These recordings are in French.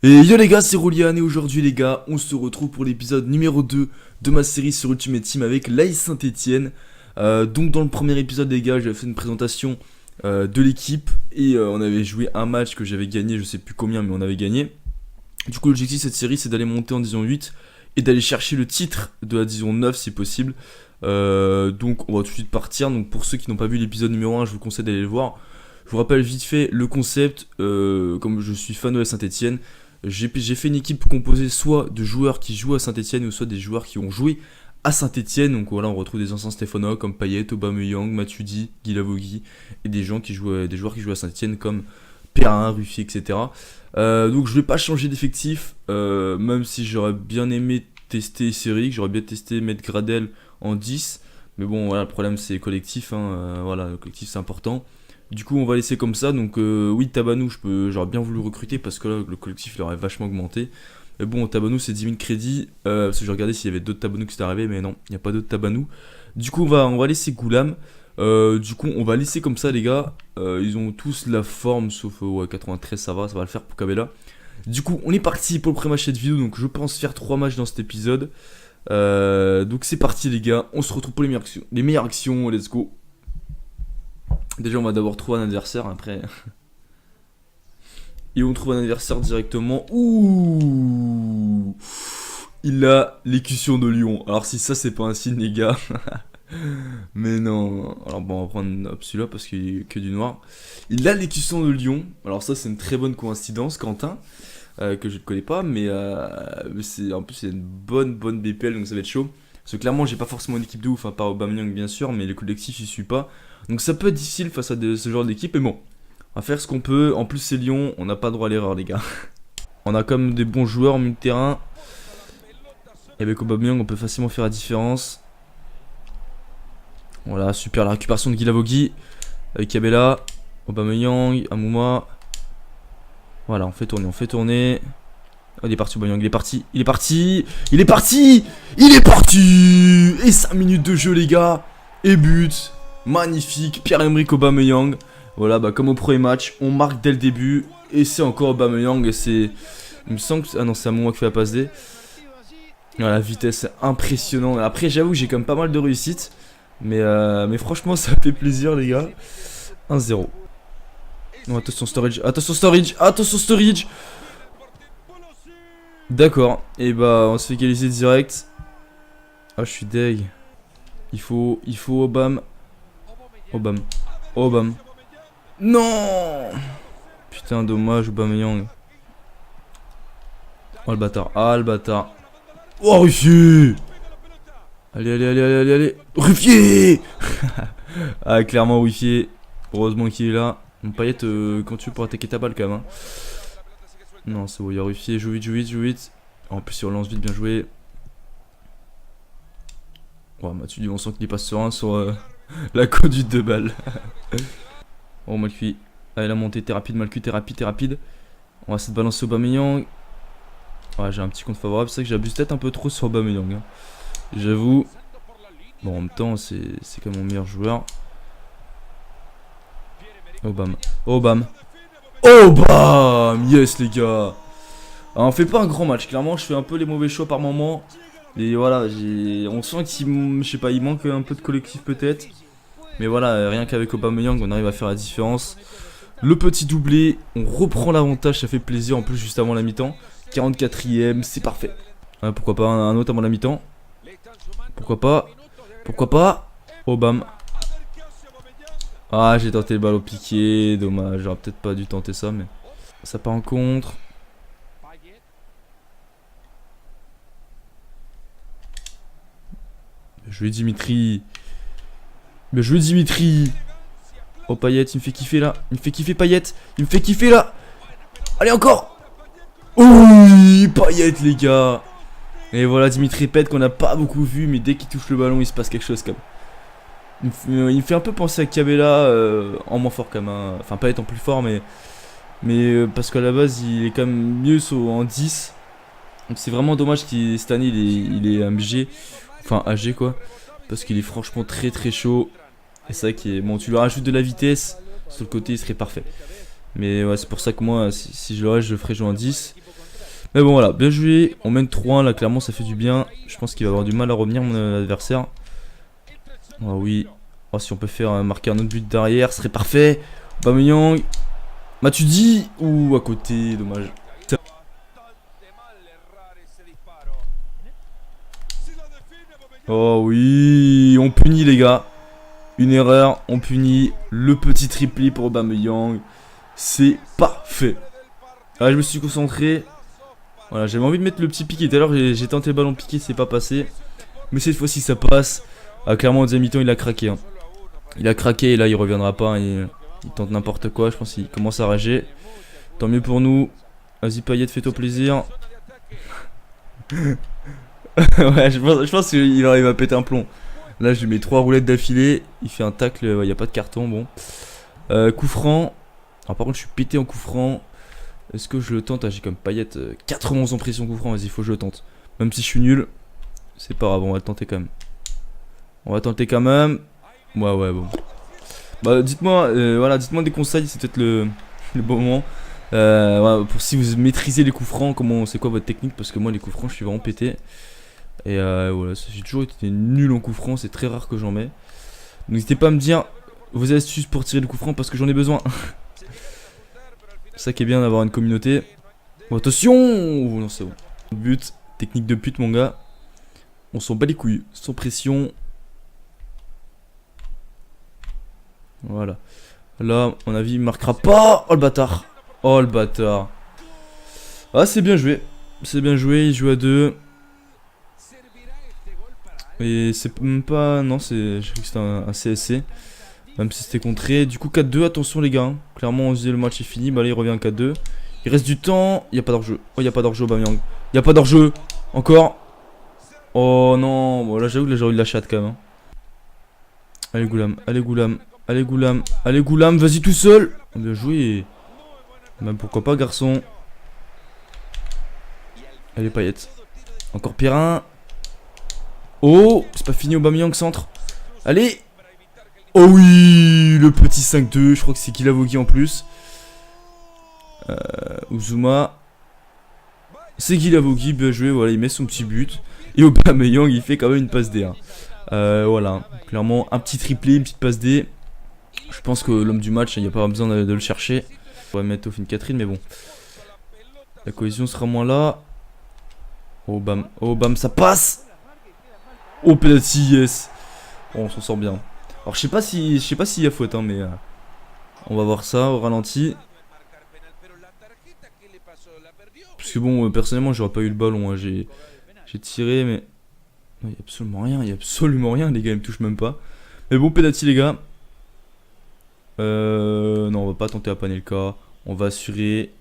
Et yo les gars, c'est Roulian et aujourd'hui les gars, on se retrouve pour l'épisode numéro 2 de ma série sur Ultimate Team avec l'AS Saint-Etienne. Donc dans le premier épisode les gars, j'avais fait une présentation de l'équipe et on avait joué un match que j'avais gagné, je sais plus combien mais on avait gagné. Du coup l'objectif de cette série c'est d'aller monter en Division 8 et d'aller chercher le titre de la Division 9 si possible. Donc on va tout de suite partir, donc pour ceux qui n'ont pas vu l'épisode numéro 1 je vous conseille d'aller le voir. Je vous rappelle vite fait le concept, comme je suis fan de la Saint-Etienne, j'ai fait une équipe composée soit de joueurs qui jouent à Saint-Etienne ou soit des joueurs qui ont joué à Saint-Etienne. Donc voilà, on retrouve des anciens Stéphanois comme Payet, Aubameyang, Matuidi, Guilavogui et des joueurs qui jouent à Saint-Etienne comme Perrin, Ruffier, etc. Donc je vais pas changer d'effectif, même si j'aurais bien aimé tester Seric, j'aurais bien testé mettre Gradel en 10. Mais bon voilà, le problème c'est collectif, voilà, le collectif c'est important. Du coup on va laisser comme ça, donc oui Tabanou j'aurais bien voulu recruter parce que là le collectif il aurait vachement augmenté. Mais bon Tabanou c'est 10 000 crédits, parce que j'ai regardé s'il y avait d'autres Tabanou qui étaient arrivés, mais non, il n'y a pas d'autres Tabanou. Du coup on va laisser Goulam, du coup on va laisser comme ça les gars, ils ont tous la forme sauf 93 ça va le faire pour Kabela. Du coup on est parti pour le premier match de cette vidéo, donc je pense faire 3 matchs dans cet épisode. Donc c'est parti les gars, on se retrouve pour les meilleures actions, let's go. Déjà on va d'abord trouver un adversaire après. Et on trouve un adversaire directement. Ouh, il a l'écusson de Lyon. Alors si ça c'est pas un signe les gars. Mais non. Alors bon on va prendre celui-là parce qu'il est que du noir. Il a l'écusson de Lyon. Alors ça c'est une très bonne coïncidence Quentin, que je ne connais pas. Mais en plus c'est une bonne BPL donc ça va être chaud. Parce que clairement j'ai pas forcément une équipe de ouf, à part Aubameyang bien sûr, mais le collectif j'y suis pas. Donc ça peut être difficile face à ce genre d'équipe, mais bon, on va faire ce qu'on peut. En plus c'est Lyon, on n'a pas droit à l'erreur les gars. On a quand même des bons joueurs au milieu de terrain. Et avec Aubameyang on peut facilement faire la différence. Voilà, super la récupération de Guilavogui. Avec Kabela, Aubameyang, Amouma. Voilà, on fait tourner. Oh, il est parti Aubameyang, il est parti. Et 5 minutes de jeu les gars. Et but. Magnifique, Pierre-Emerick Aubameyang. Voilà, bah comme au premier match, on marque dès le début. Et c'est encore Aubameyang. Et c'est. Il me semble que. Ah non, c'est Amouma qui fait la passe D. Voilà, la vitesse est impressionnante. Après, j'avoue que j'ai quand même pas mal de réussite. Mais franchement, ça fait plaisir, les gars. 1-0. Oh, attention, Sturridge. D'accord. Et bah, on se fait égaliser direct. Ah, je suis deg. Il faut Aubame. Non. Putain dommage Aubameyang. Oh le bâtard. Oh Ruffier. Allez. Ruffier. Ah clairement Ruffier. Heureusement qu'il est là. Mon Payet quand tu veux pour attaquer ta balle quand même. Non c'est bon, il y a Ruffier. Joue vite. En plus il relance vite, bien joué. Ouais, Matuidi, on sent qu'il est pas serein sur la conduite de balle. Oh, mal cuit. Allez, la montée, t'es rapide, t'es rapide. On va essayer de balancer Aubameyang. Ouais, j'ai un petit compte favorable. C'est vrai que j'abuse peut-être un peu trop sur Aubameyang. Hein. J'avoue. Bon, en même temps, c'est quand même mon meilleur joueur. Aubame. Yes, les gars. Alors, on fait pas un grand match. Clairement, je fais un peu les mauvais choix par moment. Et voilà, on sent qu'il, je sais pas, il manque un peu de collectif peut-être. Mais voilà, rien qu'avec Aubameyang, on arrive à faire la différence. Le petit doublé, on reprend l'avantage, ça fait plaisir en plus juste avant la mi-temps. 44ème, c'est parfait. Ouais, pourquoi pas un autre avant la mi-temps. Pourquoi pas. Aubame. Ah, j'ai tenté le ballon piqué, dommage, j'aurais peut-être pas dû tenter ça, mais ça part en contre. Je lui Dimitri. Oh Payet, il me fait kiffer là. Allez encore. Oui, Payet les gars. Et voilà Dimitri Payet qu'on n'a pas beaucoup vu, mais dès qu'il touche le ballon il se passe quelque chose quand même. Il me fait un peu penser à Kabela, en moins fort quand même. Hein. Enfin Payet en plus fort, mais parce qu'à la base il est quand même mieux en 10. Donc c'est vraiment dommage qu'il cette année il est MG. Enfin AG quoi. Parce qu'il est franchement très chaud. Et c'est vrai qu'il est. Bon, tu lui rajoutes de la vitesse. Sur le côté il serait parfait. Mais ouais, c'est pour ça que moi si je l'aurais je le ferais jouer en 10. Mais bon voilà, bien joué, on mène 3-1 là, clairement ça fait du bien. Je pense qu'il va avoir du mal à revenir mon adversaire. Ah oui, oh, si on peut faire marquer un autre but derrière, ce serait parfait. Aubameyang, Matuidi, ou à côté, dommage. Oh oui, on punit les gars. Une erreur, on punit. Le petit triplé pour Aubameyang. C'est parfait. Ah, je me suis concentré. Voilà, j'avais envie de mettre le petit piqué. Tout à l'heure, j'ai tenté le ballon piqué, c'est pas passé. Mais cette fois-ci, ça passe. Ah, clairement, au deuxième mi-temps, il a craqué. Hein. Il a craqué et là, il reviendra pas. Il tente n'importe quoi. Je pense qu'il commence à rager. Tant mieux pour nous. Vas-y, Payet, fais-toi plaisir. Ouais, je pense qu'il arrive à péter un plomb. Là, je lui mets 3 roulettes d'affilée. Il fait un tacle. Il n'y a pas de carton. Bon. Coup franc. Alors, par contre, je suis pété en coup franc. Est-ce que je le tente? Ah, j'ai comme Payet 91 en pression coup franc. Vas-y, faut que je le tente. Même si je suis nul, c'est pas grave. On va le tenter quand même. On va tenter quand même. Ouais, bon. Bah, dites-moi voilà, dites-moi des conseils. C'est peut-être le bon moment. Voilà, pour si vous maîtrisez les coups francs, c'est quoi votre technique? Parce que moi, les coups francs, je suis vraiment pété. Et voilà, j'ai toujours été nul en coups francs. C'est très rare que j'en mets. N'hésitez pas à me dire vos astuces pour tirer le coup franc parce que j'en ai besoin. C'est ça qui est bien d'avoir une communauté. Oh, attention! Oh, non, c'est bon. But, technique de pute, mon gars. On s'en bat les couilles, sans pression. Voilà. Là, à mon avis, il marquera pas. Oh le bâtard! Oh le bâtard! Ah, c'est bien joué. C'est bien joué, il joue à 2. Et c'est même pas. Non, j'ai cru que c'était un CSC. Même si c'était contré. Du coup, 4-2, attention les gars. Hein. Clairement, on se dit le match est fini. Bah là, il revient 4-2. Il reste du temps. Il n'y a pas d'hors-jeu. Oh, il n'y a pas d'hors-jeu, Aubameyang. Il n'y a pas d'hors-jeu. Encore. Oh non. Bon, là, j'avoue que là, j'aurais eu de la chatte quand même. Hein. Allez, Goulam. Allez, Goulam. Allez, Goulam. Allez, Goulam. Vas-y tout seul. Bien joué. Même pourquoi pas, garçon. Allez, Payet. Encore Perrin. Oh, c'est pas fini, Aubameyang centre. Allez. Oh oui, le petit 5-2, je crois que c'est Guilavogui en plus. Uzuma. C'est Guilavogui, bien joué, voilà, il met son petit but. Et Aubameyang, il fait quand même une passe D. Hein. Voilà, clairement, un petit triplé, une petite passe D. Je pense que l'homme du match, il n'y a pas besoin de le chercher. On va mettre au fin Catherine, mais bon. La cohésion sera moins là. Oh bam, ça passe. Oh penalty, yes. Oh, on s'en sort bien. Alors je sais pas s'il y a faute hein, mais on va voir ça au ralenti. Parce que bon personnellement j'aurais pas eu le ballon hein. J'ai tiré mais il y a absolument rien, les gars, ils me touchent même pas. Mais bon penalty les gars. Non on va pas tenter à Panelka. On va assurer.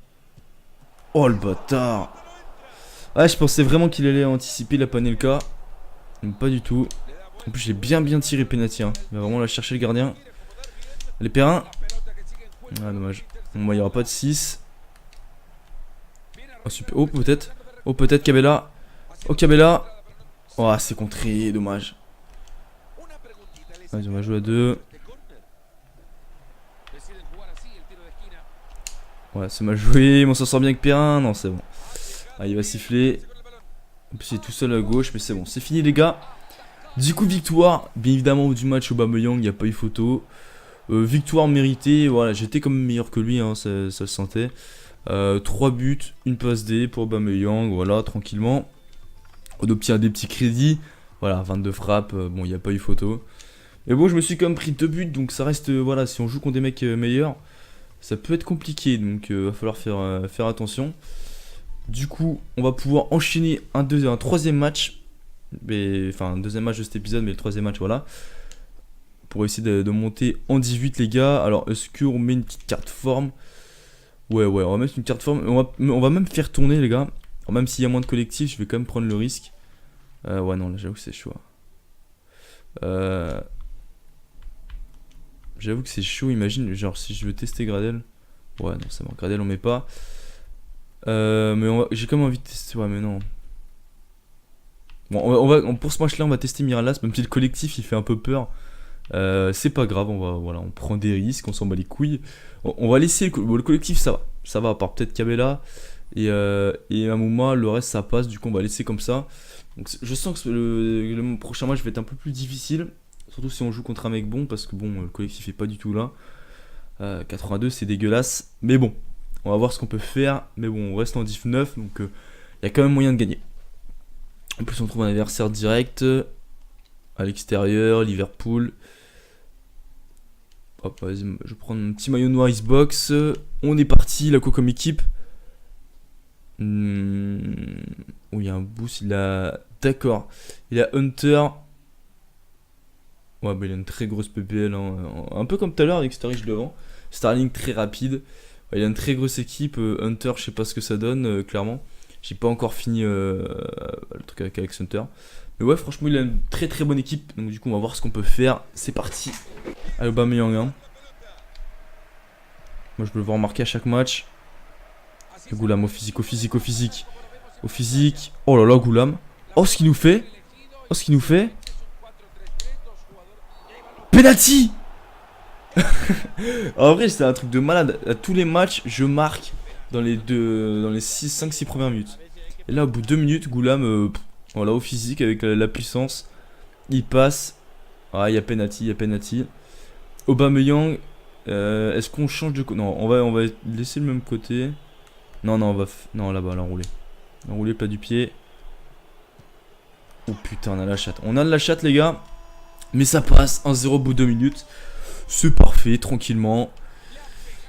Oh le bâtard. Ouais je pensais vraiment qu'il allait anticiper la Panelka. Mais pas du tout. En plus j'ai bien tiré penalty hein. Il va vraiment la chercher le gardien. Les Perrin. Ah dommage. Bon bah il n'y aura pas de 6. Oh super. Oh peut-être Cabella. Oh Cabella. Oh c'est contré, dommage. Vas-y on va jouer à 2. Ouais c'est mal joué. Mais on s'en sort bien avec Perrin. Non c'est bon. Ah il va siffler. En plus il est tout seul à gauche. Mais c'est bon, c'est fini les gars. Du coup victoire, bien évidemment du match Aubameyang, il n'y a pas eu photo. Victoire méritée, voilà, j'étais quand même meilleur que lui, hein, ça se sentait. 3 buts, une passe D pour Aubameyang, voilà, tranquillement. On obtient des petits crédits, voilà, 22 frappes, bon, il n'y a pas eu photo. Mais bon, je me suis quand même pris 2 buts, donc ça reste, voilà, si on joue contre des mecs meilleurs, ça peut être compliqué, donc va falloir faire attention. Du coup, on va pouvoir enchaîner un troisième match. Enfin, un deuxième match de cet épisode, mais le troisième match, voilà. Pour essayer de monter en 18, les gars. Alors, est-ce qu'on met une petite carte forme? Ouais, on va mettre une carte forme. On va même faire tourner, les gars. Alors, même s'il y a moins de collectifs, je vais quand même prendre le risque. Ouais, non, là, j'avoue que c'est chaud. J'avoue que c'est chaud, imagine. Genre, si je veux tester Gradel. Ouais, non, c'est bon. Gradel, on met pas. Mais j'ai quand même envie de tester. Ouais, mais non. Bon, pour ce match-là, on va tester Mirallas, même si le collectif il fait un peu peur. C'est pas grave, on prend des risques, on s'en bat les couilles. On va laisser le collectif, ça va à part peut-être Cabella. Et Amouma, le reste ça passe, du coup on va laisser comme ça. Donc je sens que le prochain match va être un peu plus difficile, surtout si on joue contre un mec bon, parce que bon, le collectif est pas du tout là. 82 c'est dégueulasse, mais bon, on va voir ce qu'on peut faire. Mais bon, on reste en div 9, donc il y a quand même moyen de gagner. En plus on trouve un adversaire direct à l'extérieur, Liverpool. Hop, vas-y, je prends mon petit maillot noir Xbox. On est parti, la comme équipe. Oh, il y a un boost, il a... D'accord. Il a Hunter. Ouais, bah il a une très grosse PPL, hein. Un peu comme tout à l'heure avec Starling devant. Starling très rapide. Ouais, il a une très grosse équipe. Hunter, je sais pas ce que ça donne, clairement. J'ai pas encore fini le truc avec Alex Hunter. Mais ouais, franchement, il a une très très bonne équipe. Donc du coup, on va voir ce qu'on peut faire. C'est parti. Allez, Aubameyang, hein. Moi, je peux le voir marquer à chaque match. Et Goulam au physique, au physique, au physique. Au physique. Oh là là, Goulam. Oh, ce qu'il nous fait. Oh, ce qu'il nous fait. Penalty. En vrai, c'était un truc de malade. À tous les matchs, je marque dans les 5-6 premières minutes. Et là, au bout de 2 minutes, Goulam, voilà, au physique, avec la puissance, il passe. Ah, il y a penalty, il y a penalty. Aubameyang, est-ce qu'on change de côté? Non, on va laisser le même côté. Non, non, non, là-bas, l'enroulé. L'enroulé, plat du pied. Oh putain, on a la chatte. On a de la chatte, les gars. Mais ça passe, 1-0 au bout de 2 minutes. C'est parfait, tranquillement.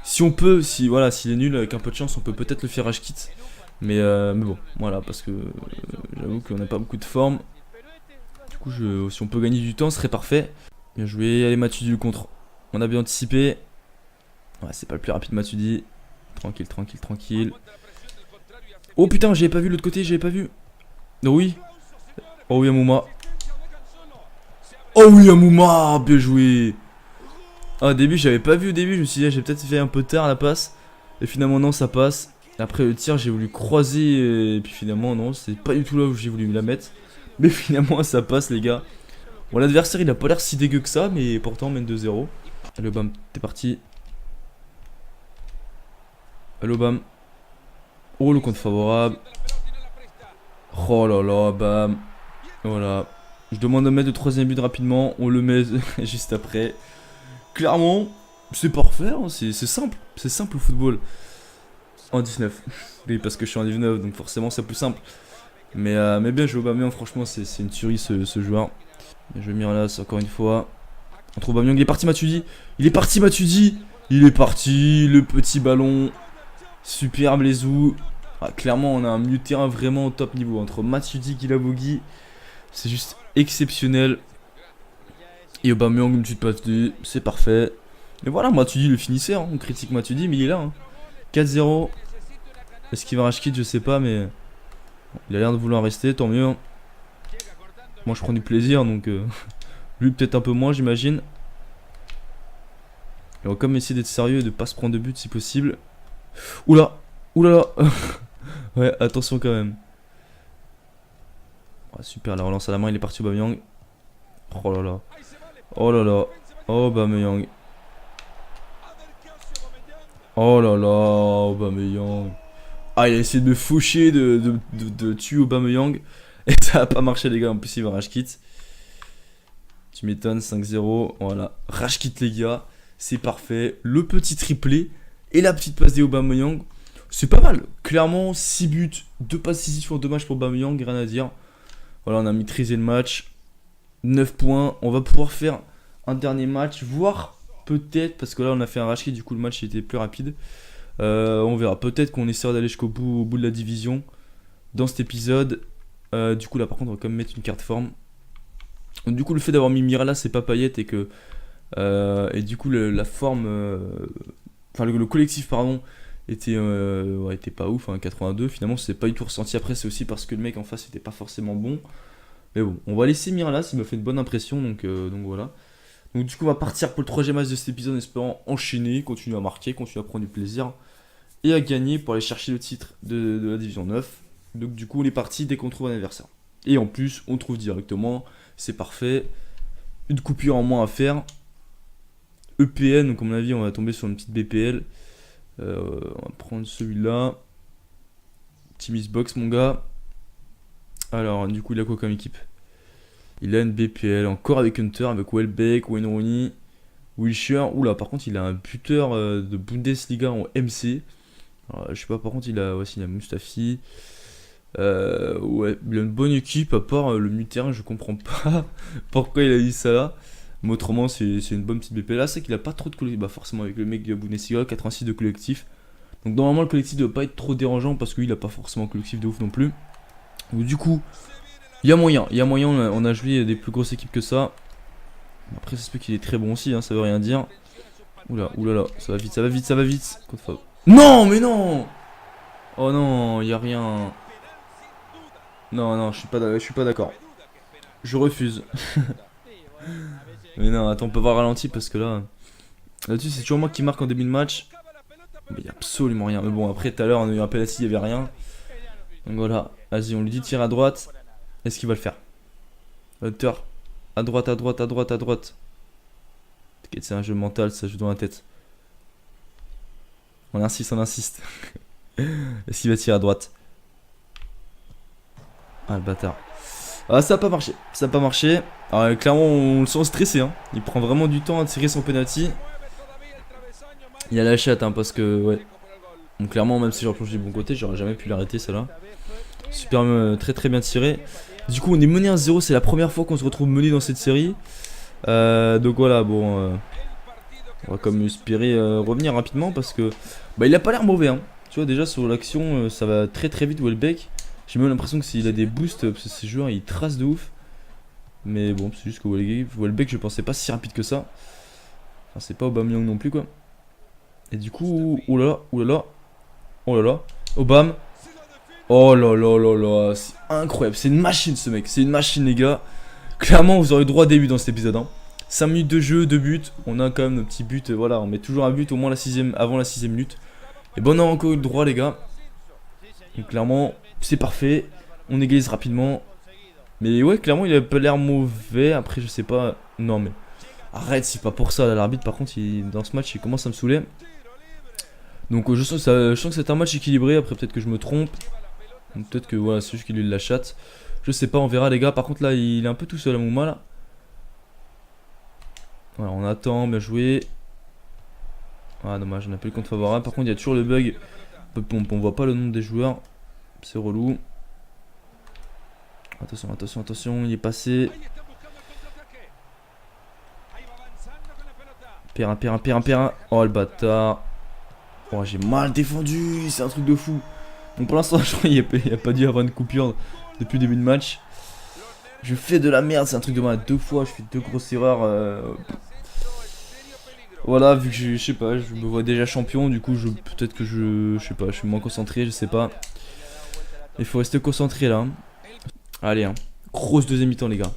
Si on peut, voilà, s'il est nul, avec un peu de chance, on peut peut-être le faire rage kit. Mais bon, voilà, parce que j'avoue qu'on n'a pas beaucoup de forme. Du coup, si on peut gagner du temps, ce serait parfait. Bien joué, allez Matuidi du contre. On a bien anticipé. Ouais, c'est pas le plus rapide Matuidi. Tranquille, tranquille, tranquille. Oh putain, j'avais pas vu l'autre côté, j'avais pas vu. Oh oui. Oh oui, Amouma. Oh oui, Amouma, bien joué. Ah, au début, j'avais pas vu au début, je me suis dit, j'ai peut-être fait un peu tard la passe. Et finalement, non, ça passe. Après le tir, j'ai voulu croiser. Et puis finalement, non, c'est pas du tout là où j'ai voulu me la mettre. Mais finalement, ça passe, les gars. Bon, l'adversaire, il a pas l'air si dégueu que ça, mais pourtant, on mène 2-0. Allô, bam, t'es parti. Allô, bam. Oh, le compte favorable. Oh là là, bam. Voilà. Je demande de mettre le troisième but rapidement. On le met juste après. Clairement, c'est parfait, hein, c'est simple. C'est simple au football. En 19. Oui, parce que je suis en 19, donc forcément c'est plus simple. Mais bien joué Aubameyang, franchement, c'est une tuerie ce joueur. Bien joué Mirallas, encore une fois. On trouve Aubameyang, il est parti Matuidi. Il est parti Matuidi. Il est parti, le petit ballon. Superbe les zou. Ah, clairement, on a un milieu de terrain vraiment au top niveau. Entre Matuidi et Guilabogui, c'est juste exceptionnel. Et Aubameyang, une petite passe D, c'est parfait. Et voilà, Matuidi le finisseur, hein. On critique Matuidi, mais il est là, hein. 4-0. Est-ce qu'il va rage kit? Je sais pas, mais il a l'air de vouloir rester, tant mieux. Moi, je prends du plaisir, donc lui, peut-être un peu moins, j'imagine. Il va quand même essayer d'être sérieux et de pas se prendre de but si possible. Oula, oulala. Ouais, attention quand même. Oh, super, la relance à la main, il est parti Aubameyang. Oh là là. Oh là là. Aubameyang. Oh là là, Aubameyang. Ah, il a essayé de me faucher, de tuer Aubameyang. Et ça a pas marché, les gars. En plus, il va rage kit. Tu m'étonnes, 5-0. Voilà, rage kit, les gars. C'est parfait. Le petit triplé et la petite passe des Aubameyang. C'est pas mal. Clairement, 6 buts, 2 passes décisives en 2 matchs pour Aubameyang. Rien à dire. Voilà, on a maîtrisé le match. 9 points. On va pouvoir faire un dernier match, voire peut-être, parce que là on a fait un rage kit, du coup le match était plus rapide. On verra, peut-être qu'on essaiera d'aller jusqu'au bout, au bout de la division dans cet épisode. Du coup là par contre on va quand même mettre une carte forme. Donc, du coup le fait d'avoir mis Mirallas c'est pas Payet et que et du coup la forme, enfin le collectif pardon était pas ouf, hein, 82 finalement c'est pas du tout ressenti. Après c'est aussi parce que le mec en face était pas forcément bon. Mais bon, on va laisser Mirallas, il m'a fait une bonne impression, donc voilà. Donc du coup on va partir pour le troisième match de cet épisode en espérant enchaîner, continuer à marquer, continuer à prendre du plaisir et à gagner pour aller chercher le titre de la division 9. Donc du coup on est parti dès qu'on trouve un adversaire. Et en plus on trouve directement, c'est parfait. Une coupure en moins à faire. EPN, donc à mon avis on va tomber sur une petite BPL. On va prendre celui-là. Team Xbox, mon gars. Alors, du coup, il a quoi comme équipe? Il a une BPL, encore avec Hunter, avec Welbeck, Wayne Rooney, Wilshere. Oula, par contre, il a un buteur de Bundesliga en MC. Alors, je sais pas, par contre, il a Mustafi. Ouais, il a une bonne équipe, à part le milieu de terrain, je comprends pas pourquoi il a dit ça là. Mais autrement, c'est une bonne petite BPL. Là, c'est qu'il a pas trop de collectif. Bah, forcément, avec le mec de Bundesliga, 86 de collectif. Donc, normalement, le collectif doit pas être trop dérangeant parce qu'il a pas forcément un collectif de ouf non plus. Donc, du coup, il y a moyen, on a joué des plus grosses équipes que ça. Après, ça se peut qu'il est très bon aussi, hein, ça veut rien dire. Oula, oulala, ça va vite, ça va vite, ça va vite. Non, mais non! Oh non, il y a rien. Non, non, je suis pas d'accord. Je refuse. Mais non, attends, on peut voir ralenti parce que là-dessus, c'est toujours moi qui marque en début de match. Mais il y a absolument rien. Mais bon, après, tout à l'heure, on a eu un penalty, il y avait rien. Donc voilà, vas-y, on lui dit tire à droite. Est-ce qu'il va le faire? Hunter, à droite, à droite, à droite, à droite. T'inquiète, c'est un jeu mental, ça joue dans la tête. On insiste, on insiste. Est-ce qu'il va tirer à droite? Ah, le bâtard. Ah, ça a pas marché. Ça a pas marché. Alors, clairement, on le sent stressé. Hein. Il prend vraiment du temps à tirer son penalty. Il y a la chatte, hein, parce que, ouais. Donc, clairement, même si j'aurais plongé du bon côté, j'aurais jamais pu l'arrêter, celle-là. Super, très très bien tiré. Du coup, on est mené 1-0. C'est la première fois qu'on se retrouve mené dans cette série. Donc, voilà, bon. On va comme espérer revenir rapidement parce que bah, il a pas l'air mauvais. Hein. Tu vois, déjà sur l'action, ça va très très vite. Welbeck. J'ai même l'impression que s'il a des boosts, parce que ces joueurs ils tracent de ouf. Mais bon, c'est juste que Welbeck, je pensais pas si rapide que ça. Enfin, c'est pas Aubameyang non plus, quoi. Et du coup, oulala, oulala, oh là là, Obam. Oh là là là là, c'est incroyable. C'est une machine ce mec, c'est une machine, les gars. Clairement, vous aurez droit à des buts dans cet épisode. Hein. 5 minutes de jeu, 2 buts. On a quand même nos petits buts. Voilà, on met toujours un but au moins avant la 6ème minute. Et bon, on a encore eu le droit, les gars. Donc, clairement, c'est parfait. On égalise rapidement. Mais ouais, clairement, il a pas l'air mauvais. Après, je sais pas. Non, mais arrête, c'est pas pour ça. L'arbitre, par contre, dans ce match, il commence à me saouler. Donc, je sens que c'est un match équilibré. Après, peut-être que je me trompe. Peut-être que voilà, c'est juste qu'il lui la chatte. Je sais pas, on verra, les gars. Par contre, là, il est un peu tout seul à Mouma, là. Voilà, on attend, bien joué. Ah, dommage, on n'a pas eu le compte favorable. Par contre, il y a toujours le bug. On voit pas le nom des joueurs. C'est relou. Attention, attention, attention, il est passé. Perrin. Oh, le bâtard. Oh, j'ai mal défendu. C'est un truc de fou. Donc, pour l'instant, je crois qu'il n'y a pas dû avoir une coupure depuis le début de match. Je fais de la merde, c'est un truc de mal. 2 fois, je fais 2 grosses erreurs. Voilà, vu que je sais pas, je me vois déjà champion, du coup peut-être que je sais pas, je suis moins concentré, je sais pas. Il faut rester concentré là. Allez, hein. Grosse deuxième mi-temps, les gars.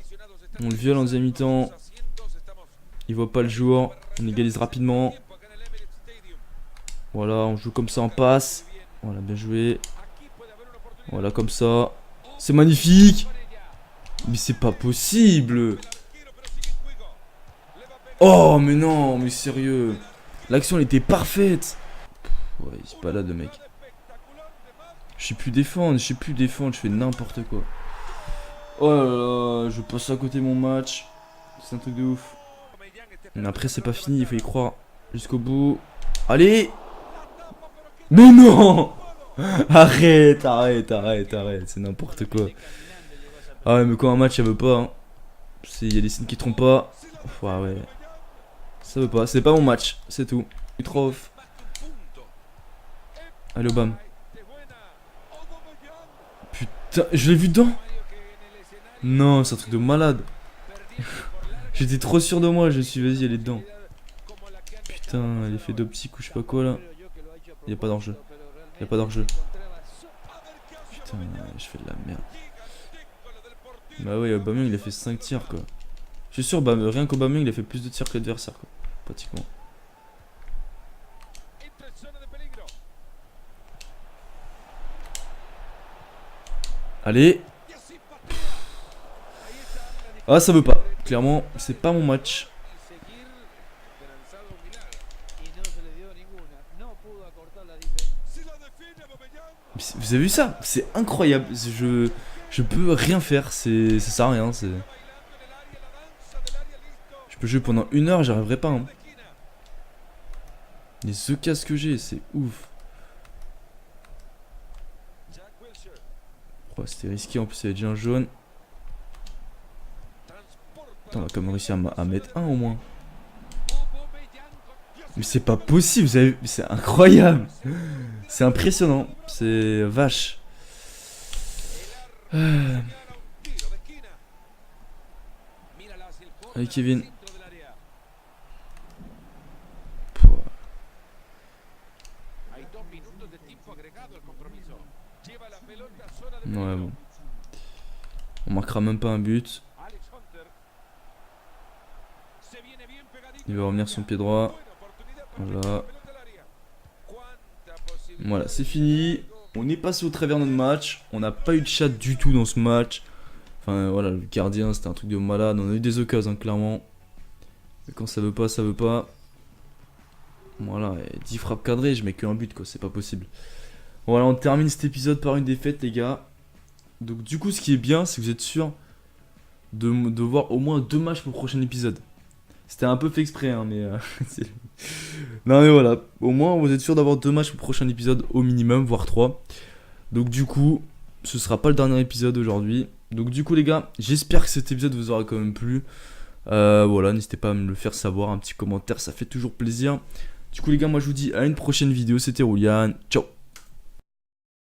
On le viole en deuxième mi-temps. Il voit pas le jour. On égalise rapidement. Voilà, on joue comme ça en passe. Voilà, bien joué. Voilà, comme ça. C'est magnifique. Mais c'est pas possible. Oh, mais non, mais sérieux. L'action, elle était parfaite. Ouais, il se balade, le mec. Je sais plus défendre, je fais n'importe quoi. Oh là là, je passe à côté de mon match. C'est un truc de ouf. Mais après, c'est pas fini, il faut y croire jusqu'au bout. Allez. Mais non. Arrête, c'est n'importe quoi. Ah ouais, mais quand un match, ça veut pas. Hein. Il y a des signes qui trompent pas. Ouais. Ça veut pas, c'est pas mon match, c'est tout. Je suis trop off. Allez, Obama. Putain, je l'ai vu dedans. Non, c'est un truc de malade. J'étais trop sûr de moi, je suis vas-y, elle est dedans. Putain, elle est fait d'optique ou je sais pas quoi là. Y'a pas d'enjeu. Putain, je fais de la merde. Bah ouais, Aubameyang il a fait 5 tirs quoi. Je suis sûr, rien qu'Aubameyang il a fait plus de tirs que l'adversaire quoi. Pratiquement. Allez. Ah, ça veut pas. Clairement, c'est pas mon match. Vous avez vu ça? C'est incroyable. Je peux rien faire. Ça sert à rien. Je peux jouer pendant 1 heure, j'arriverai pas. Hein. Les occasions que j'ai, c'est ouf. Oh, c'était risqué, en plus il y avait déjà un jaune. Attends, on va quand même réussir à mettre un au moins. Mais c'est pas possible, vous avez vu, c'est incroyable. C'est impressionnant, c'est vache. Allez Kevin. Ouais bon. On marquera même pas un but. Il va revenir son pied droit. Voilà. Voilà, c'est fini. On est passé au travers de notre match. On n'a pas eu de chat du tout dans ce match. Enfin voilà, le gardien c'était un truc de malade. On a eu des occasions, hein, clairement. Mais quand ça veut pas, ça veut pas. Voilà, et 10 frappes cadrées, je mets qu'un but quoi, c'est pas possible. Voilà, on termine cet épisode par une défaite, les gars. Donc, du coup, ce qui est bien, c'est que vous êtes sûr de voir au moins 2 matchs pour le prochain épisode. C'était un peu fait exprès, hein, mais. Non, mais voilà. Au moins, vous êtes sûr d'avoir 2 matchs pour le prochain épisode au minimum, voire 3. Donc, du coup, ce sera pas le dernier épisode aujourd'hui. Donc, du coup, les gars, j'espère que cet épisode vous aura quand même plu. Voilà, n'hésitez pas à me le faire savoir. Un petit commentaire, ça fait toujours plaisir. Du coup, les gars, moi je vous dis à une prochaine vidéo. C'était Roulian. Ciao.